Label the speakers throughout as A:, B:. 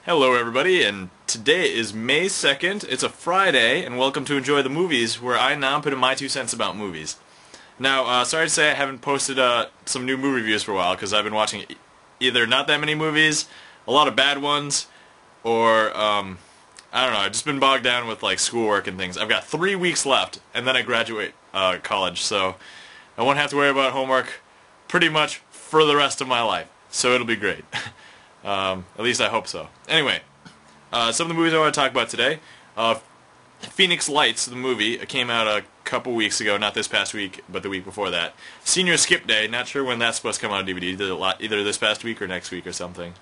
A: Hello everybody, and today is May 2nd, it's a Friday, and welcome to Enjoy the Movies, where I now put in my 2 cents about movies. Now, sorry to say I haven't posted some new movie reviews for a while, because I've been watching either not that many movies, a lot of bad ones, or, I don't know, I've just been bogged down with, like, schoolwork and things. I've got 3 weeks left, and then I graduate college, so I won't have to worry about homework pretty much for the rest of my life, so it'll be great. At least I hope so. Anyway, some of the movies I want to talk about today. PhoenixLights, the movie, came out a couple weeks ago, not this past week, but the week before that. SeniorSkipDay, not sure when that's supposed to come out on DVD, either this past week or next week or something.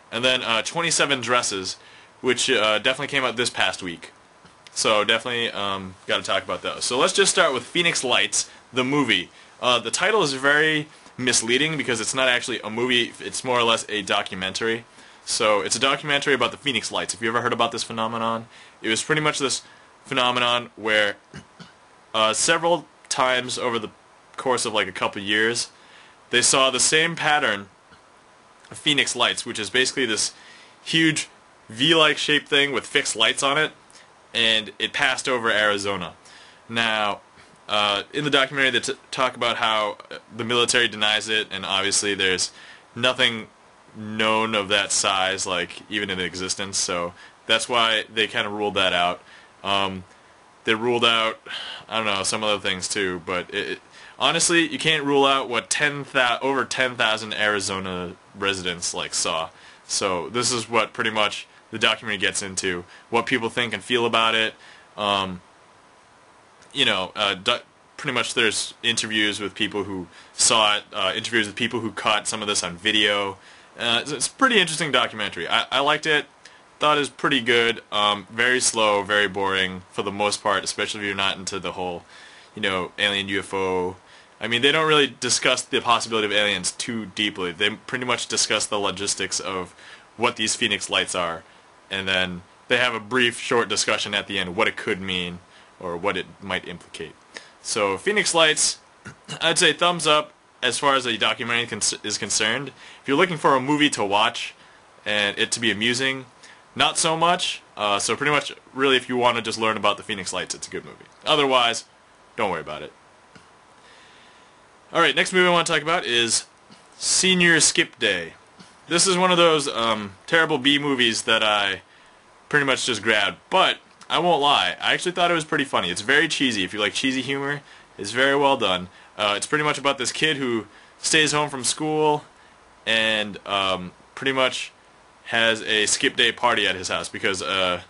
A: And then 27Dresses, which definitely came out this past week. So definitely got to talk about those. So let's just start with PhoenixLights, the movie. The title is very misleading because it's not actually a movie, it's more or less a documentary. So it's a documentary about the Phoenix Lights. If you ever heard about this phenomenon, it was pretty much this phenomenon where several times over the course of like a couple years, they saw the same pattern of Phoenix Lights, which is basically this huge V-like shaped thing with fixed lights on it, and it passed over Arizona. Now, in the documentary they talk about how the military denies it, and obviously there's nothing known of that size, like, even in existence, so that's why they kind of ruled that out. They ruled out, I don't know, some other things too, but honestly, you can't rule out what over 10,000 Arizona residents, like, saw. So this is what pretty much the documentary gets into, what people think and feel about it. You know, pretty much there's interviews with people who saw it, interviews with people who caught some of this on video. It's a pretty interesting documentary. I liked it, thought it was pretty good, very slow, very boring for the most part, especially if you're not into the whole, you know, alien UFO. I mean, they don't really discuss the possibility of aliens too deeply. They pretty much discuss the logistics of what these Phoenix Lights are, and then they have a brief, short discussion at the end of what it could mean, or what it might implicate. So, Phoenix Lights, I'd say thumbs up as far as a documentary is concerned. If you're looking for a movie to watch and it to be amusing, not so much. So pretty much, really, if you want to just learn about the Phoenix Lights, it's a good movie. Otherwise, don't worry about it. Alright, next movie I want to talk about is SeniorSkipDay. This is one of those terrible B movies that I pretty much just grabbed, but I won't lie, I actually thought it was pretty funny. It's very cheesy. If you like cheesy humor, it's very well done. It's pretty much about this kid who stays home from school and pretty much has a skip day party at his house because at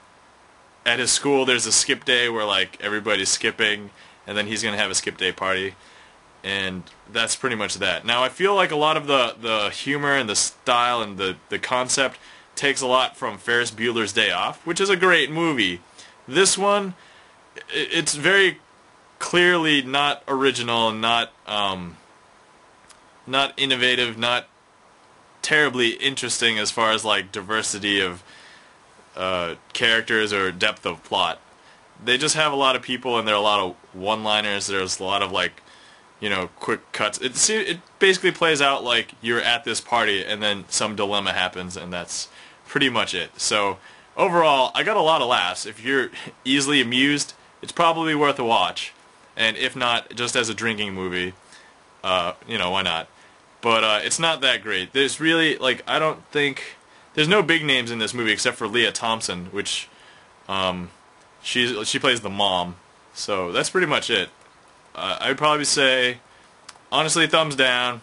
A: his school there's a skip day where like everybody's skipping, and then he's going to have a skip day party, and that's pretty much that. Now I feel like a lot of the humor and the style and the concept takes a lot from Ferris Bueller's Day Off, which is a great movie. This one, it's very clearly not original, not innovative, not terribly interesting as far as like diversity of characters or depth of plot. They just have a lot of people, and there are a lot of one-liners. There's a lot of, like, you know, quick cuts. It basically plays out like you're at this party and then some dilemma happens, and that's pretty much it. So overall, I got a lot of laughs. If you're easily amused, it's probably worth a watch. And if not, just as a drinking movie, you know, why not? But it's not that great. There's really, like, I don't think... There's no big names in this movie except for Leah Thompson, which she plays the mom. So that's pretty much it. I would probably say, honestly, thumbs down.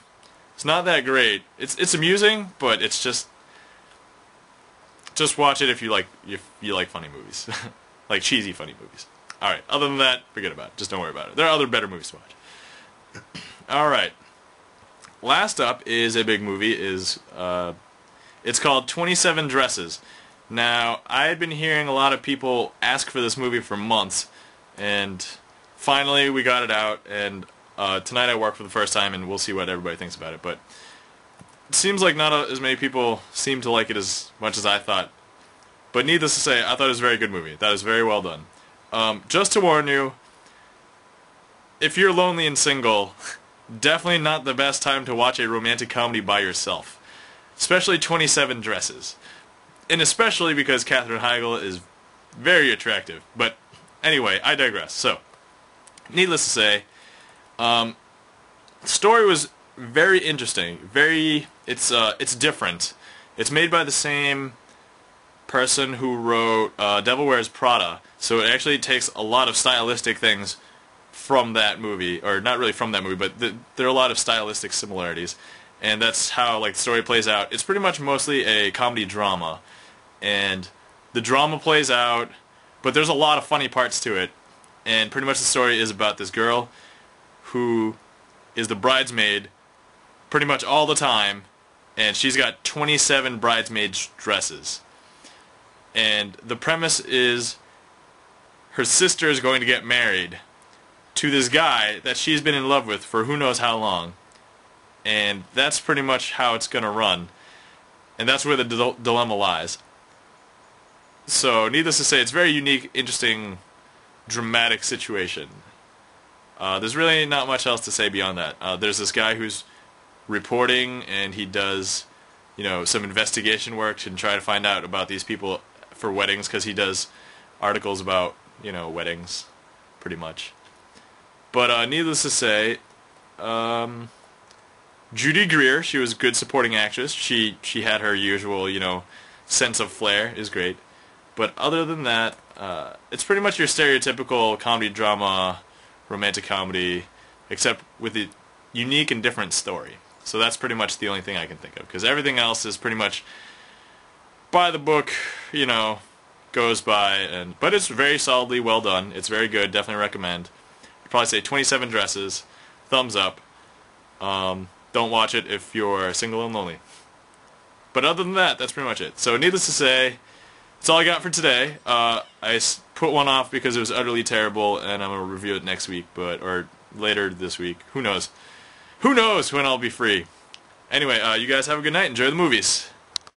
A: It's not that great. It's amusing, but it's just watch it if you like funny movies, like cheesy funny movies. All right. Other than that, forget about it. Just don't worry about it. There are other better movies to watch. All right. Last up is a big movie. It's called 27 Dresses. Now, I had been hearing a lot of people ask for this movie for months, and finally we got it out, and tonight I work for the first time, and we'll see what everybody thinks about it. But it seems like not as many people seem to like it as much as I thought. But needless to say, I thought it was a very good movie. That was very well done. Just to warn you, if you're lonely and single, definitely not the best time to watch a romantic comedy by yourself. Especially 27 Dresses. and especially because Katherine Heigl is very attractive. But anyway, I digress. So, needless to say, the story was very interesting. It's different. It's made by the same person who wrote Devil Wears Prada, so it actually takes a lot of stylistic things from that movie, or not really from that movie, but there are a lot of stylistic similarities, and that's how like the story plays out. It's pretty much mostly a comedy drama, and the drama plays out, but there's a lot of funny parts to it, and pretty much the story is about this girl who is the bridesmaid pretty much all the time, and she's got 27 bridesmaid dresses. And the premise is her sister is going to get married to this guy that she's been in love with for who knows how long. And that's pretty much how it's going to run. And that's where the dilemma lies. So, needless to say, it's a very unique, interesting, dramatic situation. There's really not much else to say beyond that. There's this guy who's reporting, and he does, some investigation work to try to find out about these people for weddings, because he does articles about, weddings, pretty much. But needless to say, Judy Greer, she was a good supporting actress. She had her usual, sense of flair, is great. But other than that, it's pretty much your stereotypical comedy drama, romantic comedy, except with a unique and different story. So that's pretty much the only thing I can think of, because everything else is pretty much by the book, goes by, but it's very solidly well done. It's very good, definitely recommend. I'd probably say 27 Dresses, thumbs up. Don't watch it if you're single and lonely. But other than that, that's pretty much it. So needless to say, that's all I got for today. I put one off because it was utterly terrible, and I'm going to review it next week, or later this week. Who knows? Who knows when I'll be free? Anyway, you guys have a good night. Enjoy the movies.